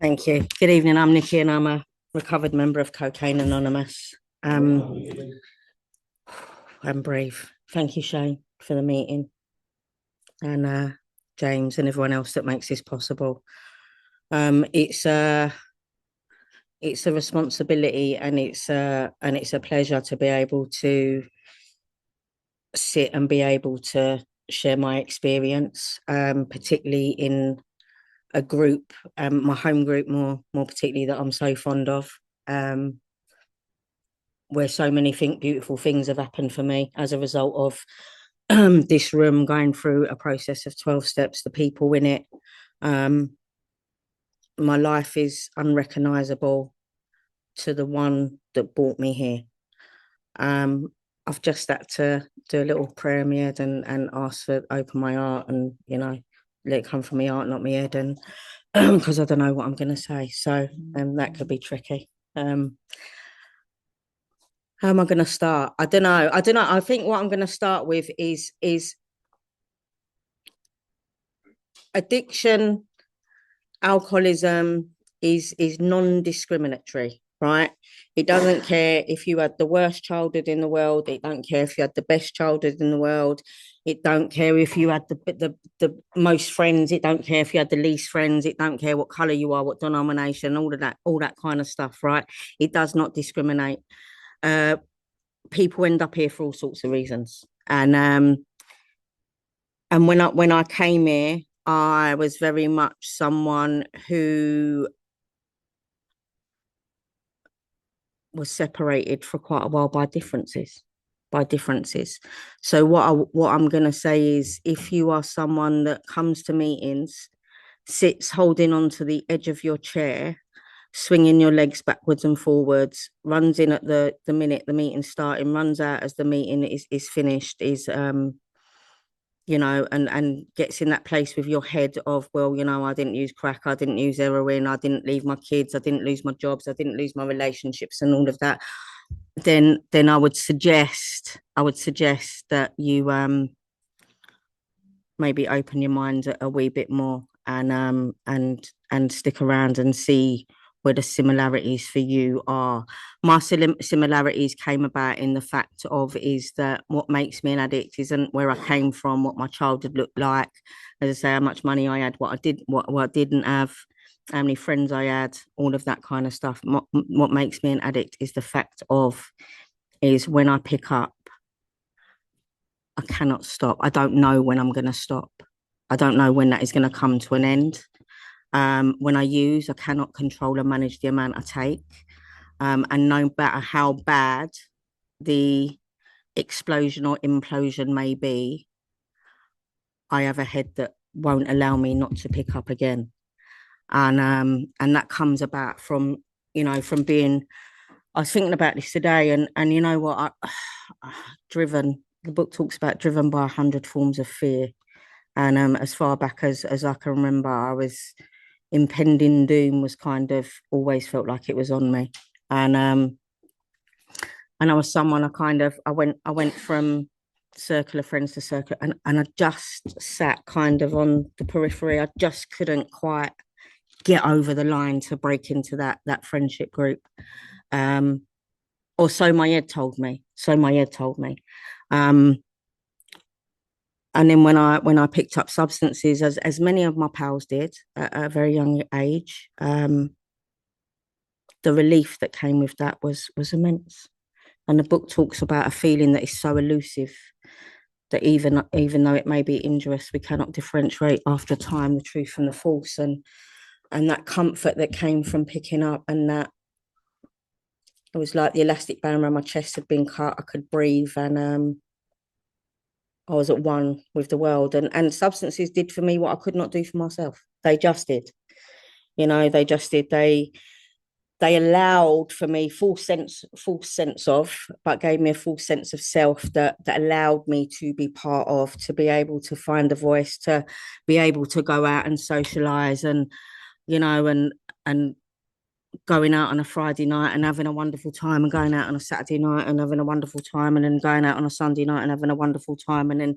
Thank you. Good evening. I'm Nikki and I'm a recovered member of Cocaine Anonymous. Um, I'm brave. Thank you, Shane, for the meeting and James and everyone else that makes this possible. Um, it's a it's a responsibility and it's a pleasure to be able to sit and be able to share my experience, particularly in a group, my home group more particularly that I'm so fond of. Um, where so many beautiful things have happened for me as a result of this room going through a process of 12 steps, the people in it. Um, my life is unrecognizable to the one that brought me here. Um, I've just had to do a little prayer in my head and ask for open my heart and, let it come from my heart, not my head. And because I don't know what I'm going to say. So that could be tricky. How am I going to start? I don't know. I don't know. I think what I'm going to start with is addiction, alcoholism is non-discriminatory, right? It doesn't care if you had the worst childhood in the world. It don't care if you had the best childhood in the world. It don't care if you had the most friends. It don't care if you had the least friends. It don't care what color you are, what denomination, all that kind of stuff, right? It does not discriminate. Uh, People end up here for all sorts of reasons, and when I came here, I was very much someone who was separated for quite a while by differences. By differences. So what I'm gonna say is, if you are someone that comes to meetings, sits holding onto the edge of your chair, swinging your legs backwards and forwards, runs in at the minute the meeting's starting, runs out as the meeting is finished, and gets in that place with your head of, well, I didn't use crack, I didn't use heroin, I didn't leave my kids, I didn't lose my jobs, I didn't lose my relationships and all of that, then I would suggest that you maybe open your mind a wee bit more and stick around and see where the similarities for you are. My similarities came about in the fact of is that what makes me an addict isn't where I came from, what my childhood looked like, as I say, how much money I had, what I didn't have, how many friends I had, all of that kind of stuff. What makes me an addict is the fact of is when I pick up, I cannot stop. I don't know when I'm going to stop. I don't know when that is going to come to an end. When I use, I cannot control and manage the amount I take. And no matter how bad the explosion or implosion may be, I have a head that won't allow me not to pick up again. And that comes about from being. I was thinking about this today, and you know what? Driven. The book talks about driven by 100 forms of fear. And as far back as I can remember, I was impending doom was kind of always felt like it was on me. And I was someone I went from circle of friends to circle, and I just sat kind of on the periphery. I just couldn't quite get over the line to break into that friendship group. Um, or so my head told me. So my head told me. Um, and then when I picked up substances, as many of my pals did at a very young age, the relief that came with that was immense. And the book talks about a feeling that is so elusive that even though it may be injurious, we cannot differentiate after time the truth from the false. And that comfort that came from picking up, and that it was like the elastic band around my chest had been cut. I could breathe, and I was at one with the world. And substances did for me what I could not do for myself. They just did. They just did. They allowed for me full sense of, but gave me a full sense of self that allowed me to be part of, to be able to find a voice, to be able to go out and socialize, and you know and going out on a Friday night and having a wonderful time, and going out on a Saturday night and having a wonderful time, and then going out on a Sunday night and having a wonderful time, and then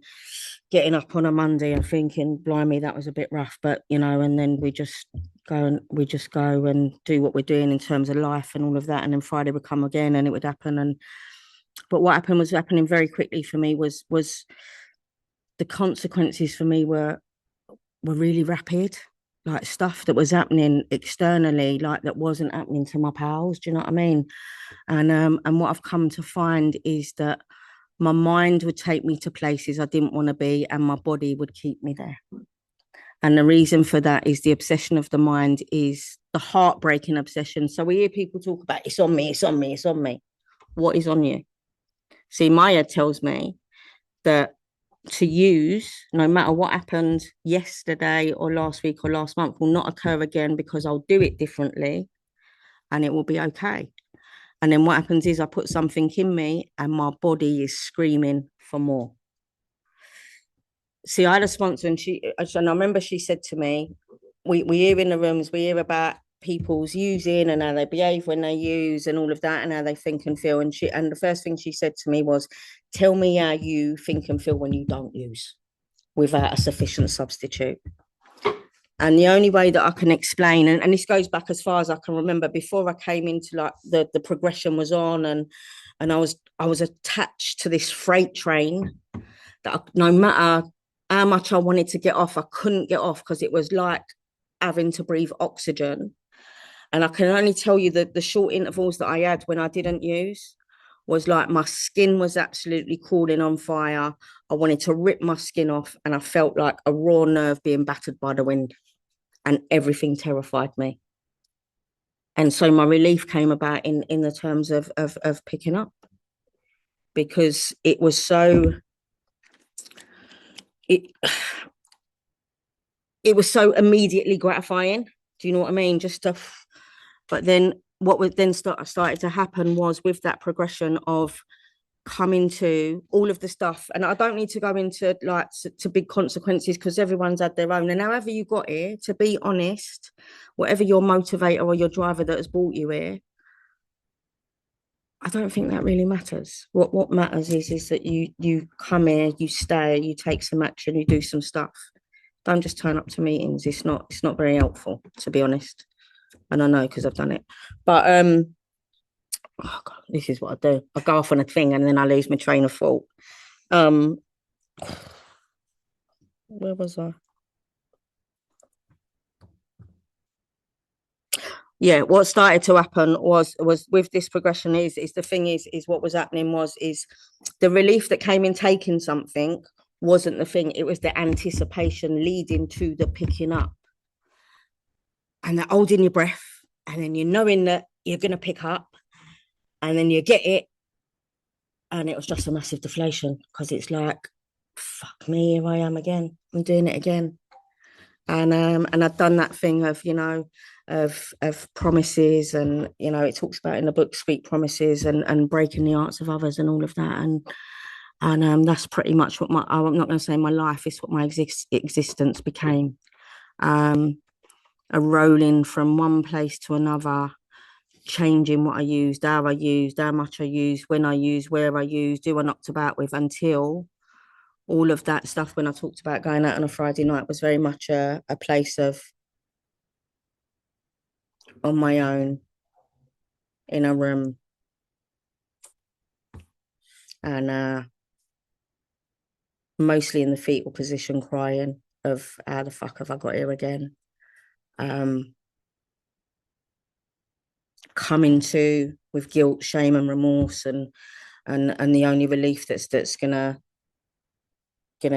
getting up on a Monday and thinking, blimey, that was a bit rough, but and then we just go and do what we're doing in terms of life and all of that, and then Friday would come again and it would happen. And but what happened was happening very quickly for me was the consequences for me were really rapid, like stuff that was happening externally, like that wasn't happening to my pals. Do you know what I mean? And what I've come to find is that my mind would take me to places I didn't want to be, and my body would keep me there. And the reason for that is the obsession of the mind is the heartbreaking obsession. So we hear people talk about it's on me, it's on me, it's on me. What is on you? See, my head tells me that to use, no matter what happened yesterday or last week or last month, will not occur again, because I'll do it differently and it will be okay. And then what happens is I put something in me and my body is screaming for more. See, I had a sponsor, and I remember she said to me, we hear in the rooms, we hear about people's using and how they behave when they use and all of that, and how they think and feel. And the first thing she said to me was, tell me how you think and feel when you don't use without a sufficient substitute. And the only way that I can explain, and this goes back as far as I can remember, before I came into like the progression was on, and I was attached to this freight train that no matter how much I wanted to get off, I couldn't get off, because it was like having to breathe oxygen. And I can only tell you that the short intervals that I had when I didn't use was like my skin was absolutely crawling on fire. I wanted to rip my skin off, and I felt like a raw nerve being battered by the wind, and everything terrified me. And so my relief came about in the terms of picking up, because it was so it was so immediately gratifying. Do you know what I mean? But then what would then started to happen was, with that progression of coming to all of the stuff, and I don't need to go into like to big consequences, because everyone's had their own. And however you got here, to be honest, whatever your motivator or your driver that has brought you here, I don't think that really matters. What matters is that you come here, you stay, you take some action, you do some stuff. Don't just turn up to meetings. It's not very helpful, to be honest. And I know, because I've done it. But oh God, this is what I do. I go off on a thing and then I lose my train of thought. Where was I? Yeah, what started to happen was with this progression is the thing is what was happening is the relief that came in taking something wasn't the thing. It was the anticipation leading to the picking up, and that holding your breath, and then you knowing that you're going to pick up, and then you get it, and it was just a massive deflation, because it's like, fuck me, here I am again. I'm doing it again. And I'd done that thing of of promises, and it talks about in the book sweet promises and breaking the hearts of others and all of that, and that's pretty much what I'm not going to say my life is, what my existence became, a rolling from one place to another, changing what I used, how I used, how much I used, when I used, where I used, who I knocked about with, until all of that stuff, when I talked about going out on a Friday night, was very much a place of on my own in a room, and mostly in the fetal position, crying of how the fuck have I got here again. Coming to with guilt, shame, and remorse, and the only relief that's gonna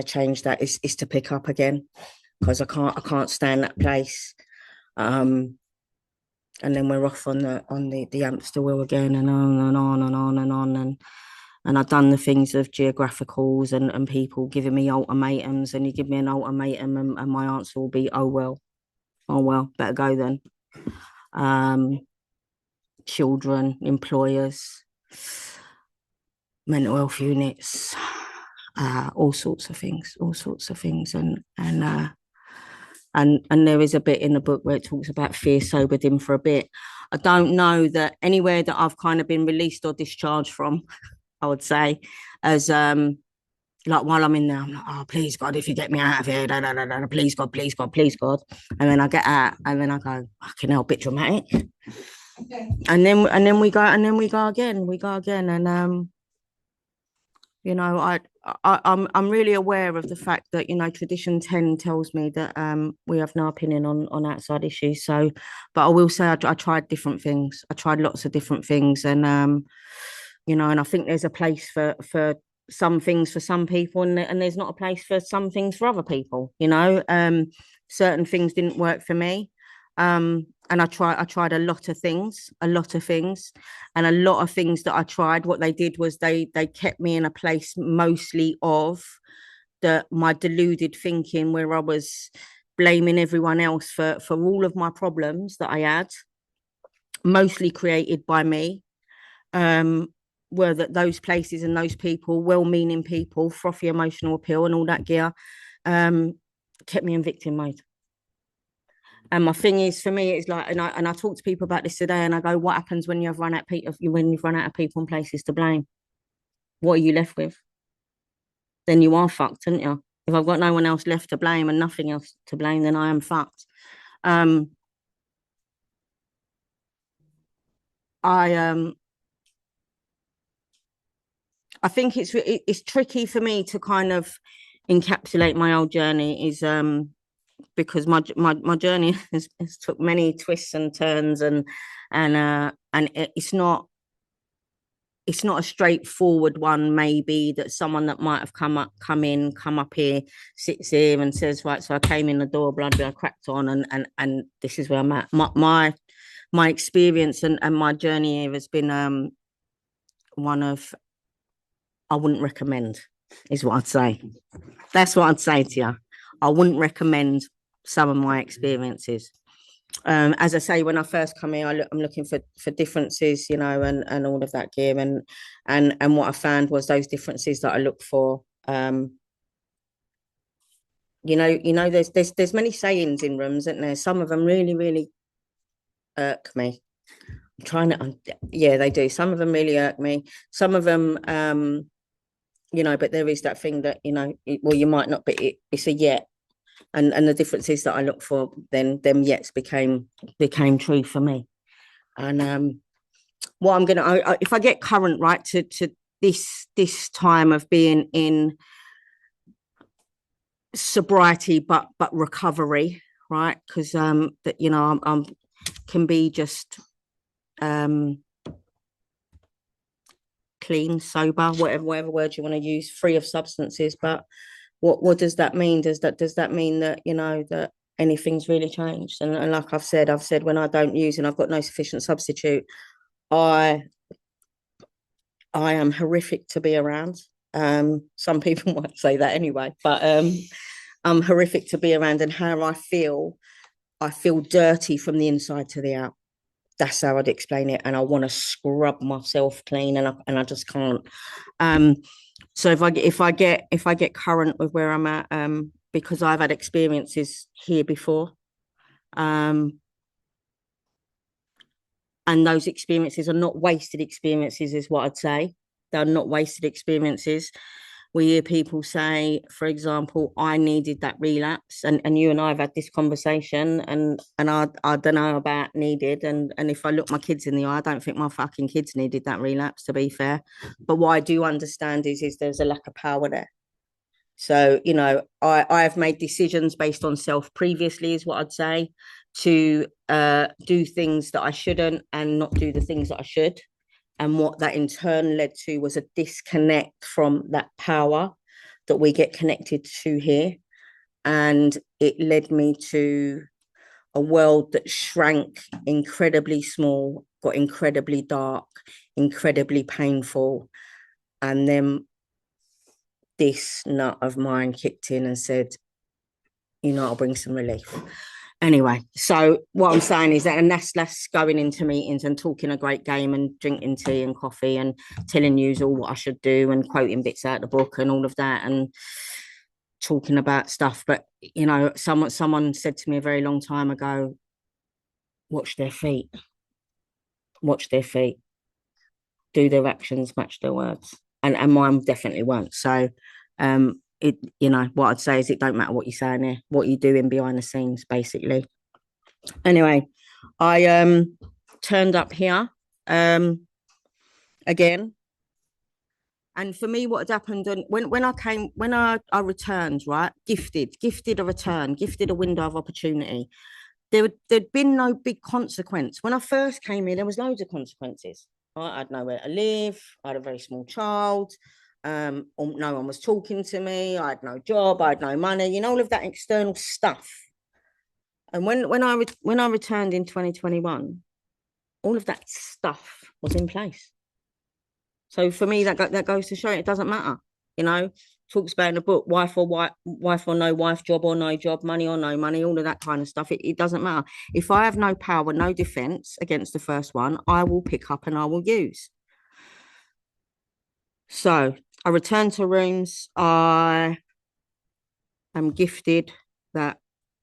change that is to pick up again, because I can't stay in that place. And then we're off on the hamster wheel again, and on and on and on and on, and I've done the things of geographicals and people giving me ultimatums, and you give me an ultimatum, and my answer will be, oh well, better go then. Children, employers, mental health units, all sorts of things, and there is a bit in the book where it talks about fear sobered him for a bit. I don't know that anywhere that I've kind of been released or discharged from, I would say, as like while I'm in there, I'm like, oh, please God, if you get me out of here, da, da, da, da, please God, please God, please God. And then I get out and then I go, fucking hell, bit dramatic. And then we go again. And you know, I'm really aware of the fact that, you know, tradition 10 tells me that we have no opinion on outside issues. So, but I will say I tried different things. I tried lots of different things, and you know, and I think there's a place for some things for some people, and there's not a place for some things for other people. You know, certain things didn't work for me. And I tried a lot of things, and a lot of things that I tried, what they did was they kept me in a place mostly of my deluded thinking, where I was blaming everyone else for all of my problems that I had, mostly created by me. Um, were that those places and those people, well-meaning people, frothy emotional appeal and all that gear, um, kept me in victim mode. And my thing is, for me, it's like, and I talk to people about this today, and I go, what happens when you've run out of people and places to blame? What are you left with? Then you are fucked, aren't you? If I've got no one else left to blame and nothing else to blame, then I am fucked. Um, I I think it's tricky for me to kind of encapsulate my old journey, is because my journey has took many twists and turns, and it's not a straightforward one, maybe, that someone that might have come up here, sits here and says, right, so I came in the door, blood, I cracked on, and this is where I'm at. My experience and my journey here has been one of, I wouldn't recommend, is what I'd say. That's what I'd say to you. I wouldn't recommend some of my experiences. As I say, when I first come here, I'm looking for differences, you know, and all of that gear, and what I found was those differences that I look for. There's many sayings in rooms, isn't there? Some of them really, really irk me. I'm trying to, yeah, they do. Some of them really irk me. Some of them, but there is that thing that, well, you might not, but it's a yet. And the differences that I look for, then them yets became true for me. And what I'm gonna, if I get current right to this time of being in sobriety, but recovery, right? Because that, I'm can be just clean, sober, whatever word you want to use, free of substances. But what does that mean? Does that mean that, that anything's really changed? And like I've said when I don't use and I've got no sufficient substitute, I am horrific to be around. Some people might say that anyway, but I'm horrific to be around, and how I feel dirty from the inside to the out. That's how I'd explain it. And I want to scrub myself clean, and I just can't. So if I get current with where I'm at, because I've had experiences here before, and those experiences are not wasted experiences, is what I'd say. They're not wasted experiences. We hear people say, for example, I needed that relapse, and you and I have had this conversation, and I don't know about needed, and if I look my kids in the eye, I don't think my fucking kids needed that relapse, to be fair. But what I do understand is there's a lack of power there. So, I have made decisions based on self previously, is what I'd say, to do things that I shouldn't and not do the things that I should. And what that in turn led to was a disconnect from that power that we get connected to here. And it led me to a world that shrank incredibly small, got incredibly dark, incredibly painful. And then this nut of mine kicked in and said, I'll bring some relief. Anyway, so what I'm saying is that, and that's going into meetings and talking a great game and drinking tea and coffee and telling you all what I should do and quoting bits out of the book and all of that and talking about stuff. But, someone said to me a very long time ago, watch their feet. watch their feet, do their actions match their words? And mine definitely weren't. So it, you know, what I'd say is it don't matter what you're saying there, what you're doing behind the scenes, basically. Anyway, I turned up here again. And for me, what had happened, and when I returned, right, gifted a return, gifted a window of opportunity. There'd been no big consequence. When I first came here, there was loads of consequences. Right? I had nowhere to live. I had a very small child. No one was talking to me. I had no job. I had no money. You know, all of that external stuff. And when I returned in 2021, all of that stuff was in place. So for me, that goes to show it doesn't matter. You know, talks about in the book, wife or no wife, job or no job, money or no money, all of that kind of stuff. It doesn't matter. If I have no power, no defense against the first one, I will pick up and I will use. So I return to rooms. I am gifted that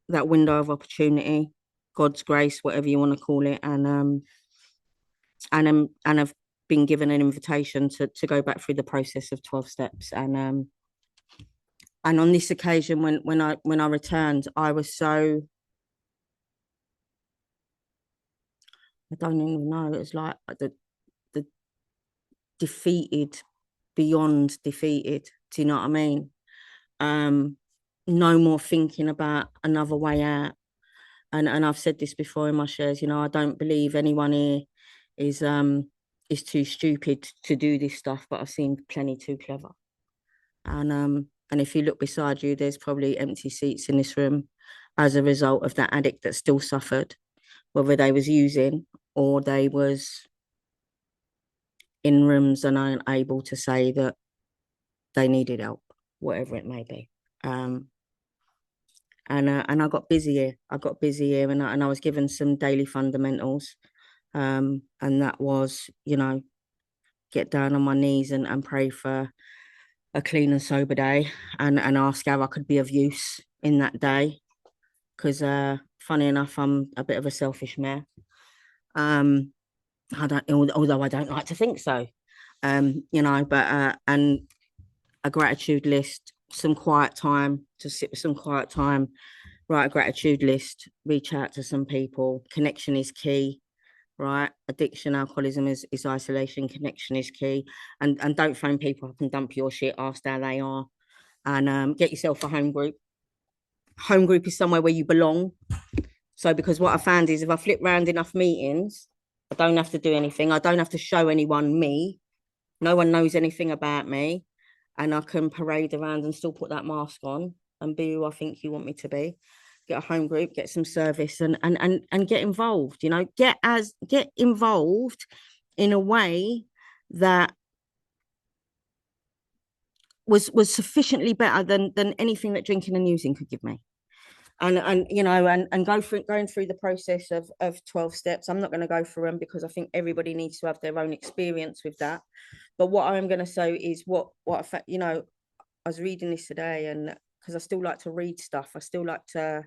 window of opportunity, God's grace, whatever you want to call it, and I've been given an invitation to go back through the process of 12 steps. And on this occasion, when I returned, I was so, I don't even know, it was like the defeated, beyond defeated. Do you know what I mean? No more thinking about another way out. And I've said this before in my shares, you know, I don't believe anyone here is too stupid to do this stuff, but I've seen plenty too clever. And if you look beside you, there's probably empty seats in this room as a result of that addict that still suffered, whether they was using or they was in rooms and unable to say that they needed help, whatever it may be. And I got busy here. And I was given some daily fundamentals. And that was, you know, get down on my knees and pray for a clean and sober day, and ask how I could be of use in that day. Because funny enough, I'm a bit of a selfish mare. Although I don't like to think so. You know, but and a gratitude list, some quiet time, to sit with some quiet time, write a gratitude list, reach out to some people. Connection is key, right? Addiction, alcoholism is isolation. Connection is key. And don't phone people up and dump your shit, ask how they are. And get yourself a home group. Home group is somewhere where you belong. So because what I found is if I flip round enough meetings, I don't have to do anything. I don't have to show anyone me. No one knows anything about me. And I can parade around and still put that mask on and be who I think you want me to be. Get a home group, get some service, and get involved. You know, get involved in a way that was sufficiently better than anything that drinking and using could give me. And you know, and going through the process of 12 steps. I'm not going to go through them because I think everybody needs to have their own experience with that. But what I'm going to say is what you know, I was reading this today, and because I still like to read stuff, I still like to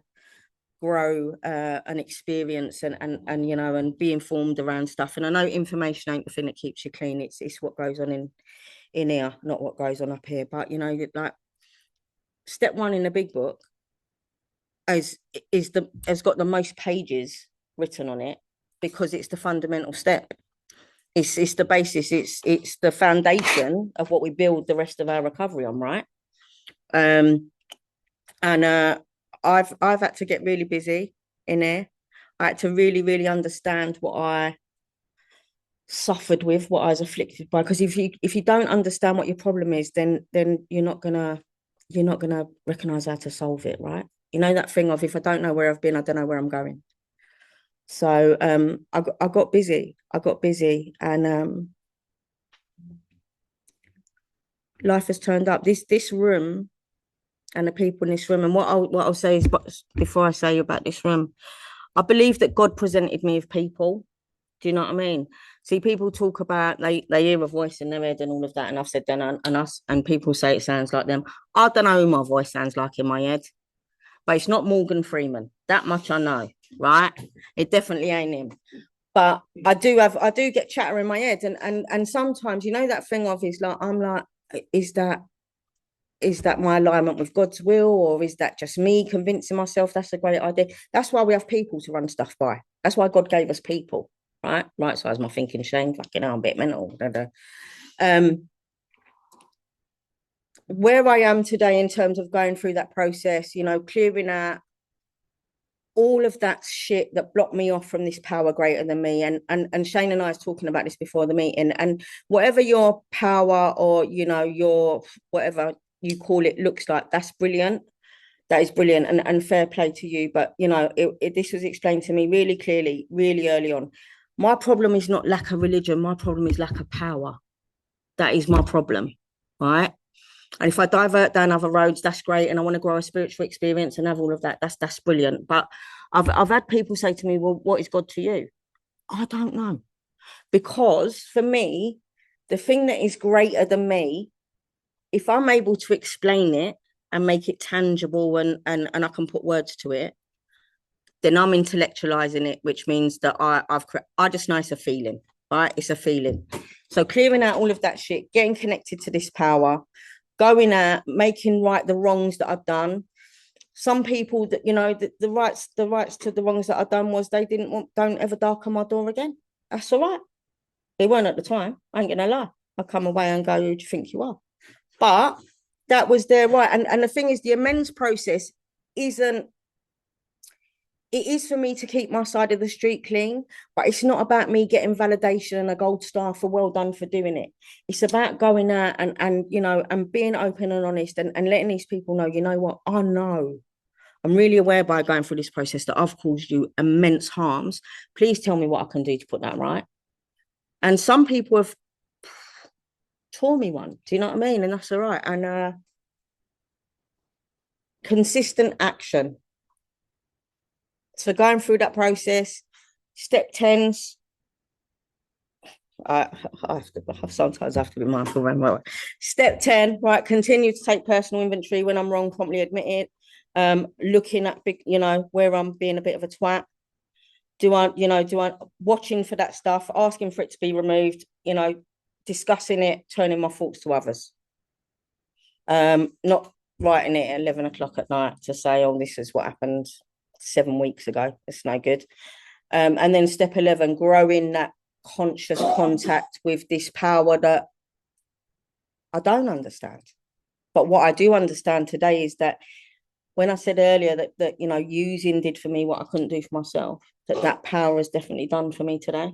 grow an experience and you know, and be informed around stuff. And I know information ain't the thing that keeps you clean. It's what goes on in here, not what goes on up here. But you know, like step 1 in the big book has got the most pages written on it because it's the fundamental step. It's the basis. It's the foundation of what we build the rest of our recovery on, right? And I've had to get really busy in there. I had to really understand what I suffered with, what I was afflicted by. Because if you don't understand what your problem is, then you're not gonna recognize how to solve it, right? You know that thing of if I don't know where I've been, I don't know where I'm going. So I got busy. And life has turned up. This room and the people in this room. And what I'll say is, before I say about this room, I believe that God presented me with people. Do you know what I mean? See, people talk about they hear a voice in their head and all of that, and I've said then and people say it sounds like them. I don't know who my voice sounds like in my head, but it's not Morgan Freeman. That much I know, right? It definitely ain't him. But I do get chatter in my head, and sometimes, you know, that thing of is like, I'm like, is that my alignment with God's will, or is that just me convincing myself that's a great idea? That's why we have people to run stuff by. That's why God gave us people, right? Right size my thinking, Shane. Fucking hell, I'm a bit mental. Where I am today in terms of going through that process, you know, clearing out all of that shit that blocked me off from this power greater than me. And Shane and I was talking about this before the meeting. And whatever your power, or, you know, your whatever you call it, looks like, that's brilliant. That is brilliant, and fair play to you. But, you know, this was explained to me really clearly, really early on. My problem is not lack of religion. My problem is lack of power. That is my problem, right? And if I divert down other roads, that's great. And I want to grow a spiritual experience and have all of that. That's brilliant. But I've had people say to me, well, what is God to you? I don't know. Because for me, the thing that is greater than me, if I'm able to explain it and make it tangible, and I can put words to it, then I'm intellectualizing it, which means that I just know it's a feeling, right? It's a feeling. So clearing out all of that shit, getting connected to this power, going out, making right the wrongs that I've done. Some people that, you know, the rights to the wrongs that I've done was they don't ever darken my door again. That's all right. They weren't at the time. I ain't gonna lie. I come away and go, who do you think you are? But that was their right. And the thing is, the amends process isn't, it is for me to keep my side of the street clean, but it's not about me getting validation and a gold star for well done for doing it. It's about going out and you know, and being open and honest, and letting these people know, you know what, I know. I'm really aware by going through this process that I've caused you immense harms. Please tell me what I can do to put that right. And some people have taught me one. Do you know what I mean? And that's all right. And consistent action. So going through that process, step 10s, I sometimes have to be mindful when I'm step 10, right? Continue to take personal inventory when I'm wrong, promptly admit it. Looking at big, you know, where I'm being a bit of a twat. Do I watching for that stuff, asking for it to be removed, you know, discussing it, turning my thoughts to others. Not writing it at 11 o'clock at night to say, oh, this is what happened 7 weeks ago. It's no good. And then step 11, growing that conscious contact with this power that I don't understand. But what I do understand today is that when I said earlier that you know, using did for me what I couldn't do for myself, that power has definitely done for me today.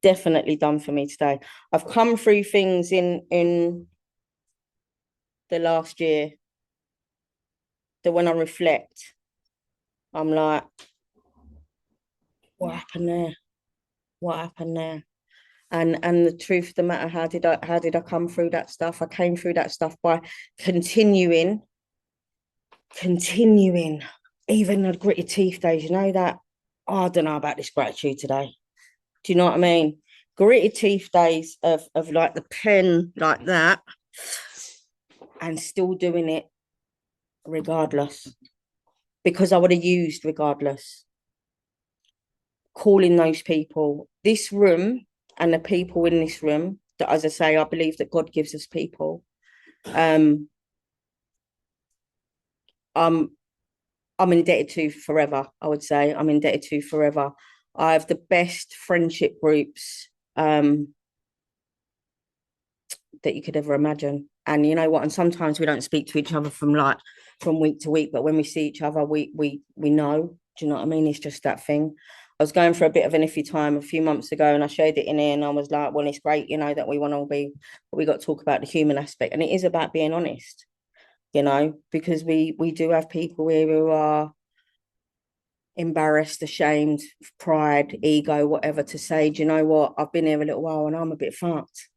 Definitely done for me today. I've come through things in the last year that when I reflect, I'm like, what happened there? What happened there? And the truth of the matter, how did I come through that stuff? I came through that stuff by continuing, even the gritty teeth days, you know, that, oh, I don't know about this gratitude today. Do you know what I mean? Gritty teeth days of like the pen like that, and still doing it regardless, because I would have used regardless. Calling those people, this room and the people in this room, that, as I say, I believe that God gives us people. I'm indebted to forever. I would say I'm indebted to forever. I have the best friendship groups that you could ever imagine. And you know what? And sometimes we don't speak to each other from week to week, but when we see each other, we know. Do you know what I mean? It's just that thing. I was going for a bit of an iffy time a few months ago, and I shared it in here, and I was like, well, it's great, you know, that we want to be, but we got to talk about the human aspect. And it is about being honest, you know, because we do have people here who are embarrassed, ashamed, pride, ego, whatever, to say, do you know what? I've been here a little while and I'm a bit fucked.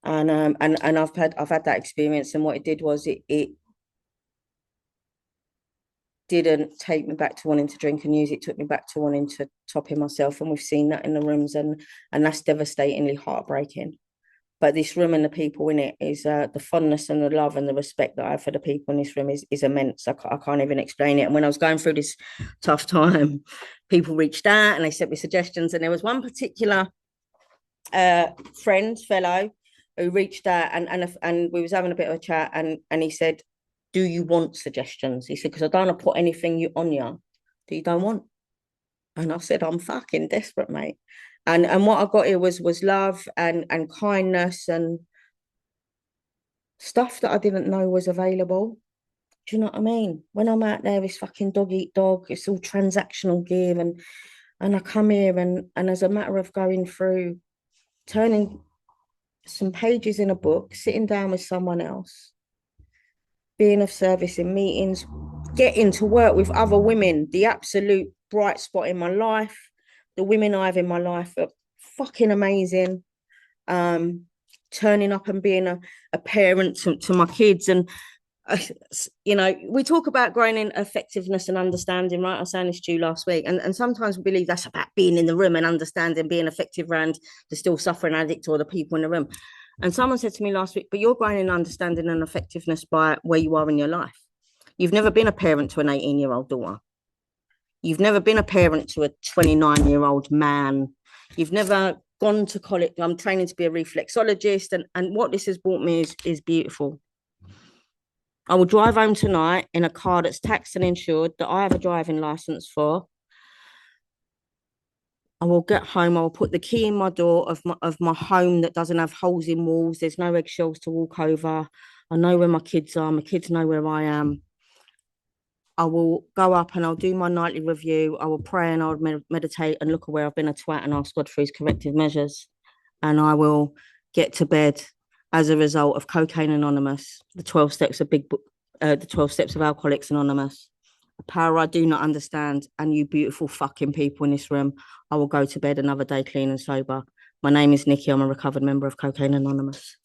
And I've had that experience, and what it did was it didn't take me back to wanting to drink and use. It took me back to wanting to top in myself, and we've seen that in the rooms, and that's devastatingly heartbreaking. But this room and the people in it is the fondness and the love and the respect that I have for the people in this room is immense. I can't even explain it. And when I was going through this tough time, people reached out and they sent me suggestions. And there was one particular fellow who reached out and we was having a bit of a chat and he said, "Do you want suggestions?" He said, "Because I don't want to put anything on you that you don't want." And I said, "I'm fucking desperate, mate." And what I got here was love and kindness and stuff that I didn't know was available. Do you know what I mean? When I'm out there, it's fucking dog eat dog. It's all transactional gear, and I come here and as a matter of going through, turning some pages in a book, sitting down with someone else, being of service in meetings, getting to work with other women, the absolute bright spot in my life. The women I have in my life are fucking amazing. Turning up and being a parent to my kids. And, we talk about growing in effectiveness and understanding, right? I was saying this to you last week. And sometimes we believe that's about being in the room and understanding, being effective around the still suffering addict or the people in the room. And someone said to me last week, but you're growing in understanding and effectiveness by where you are in your life. You've never been a parent to an 18-year-old daughter. You've never been a parent to a 29-year-old man. You've never gone to college. I'm training to be a reflexologist. And what this has brought me is beautiful. I will drive home tonight in a car that's taxed and insured, that I have a driving license for. I will get home. I will put the key in my door of my home that doesn't have holes in walls. There's no eggshells to walk over. I know where my kids are. My kids know where I am. I will go up and I'll do my nightly review. I will pray and I'll meditate and look at where I've been a twat and ask God for his corrective measures. And I will get to bed as a result of Cocaine Anonymous, the 12 steps of the 12 steps of Alcoholics Anonymous, a power I do not understand. And you beautiful fucking people in this room, I will go to bed another day clean and sober. My name is Nikki. I'm a recovered member of Cocaine Anonymous.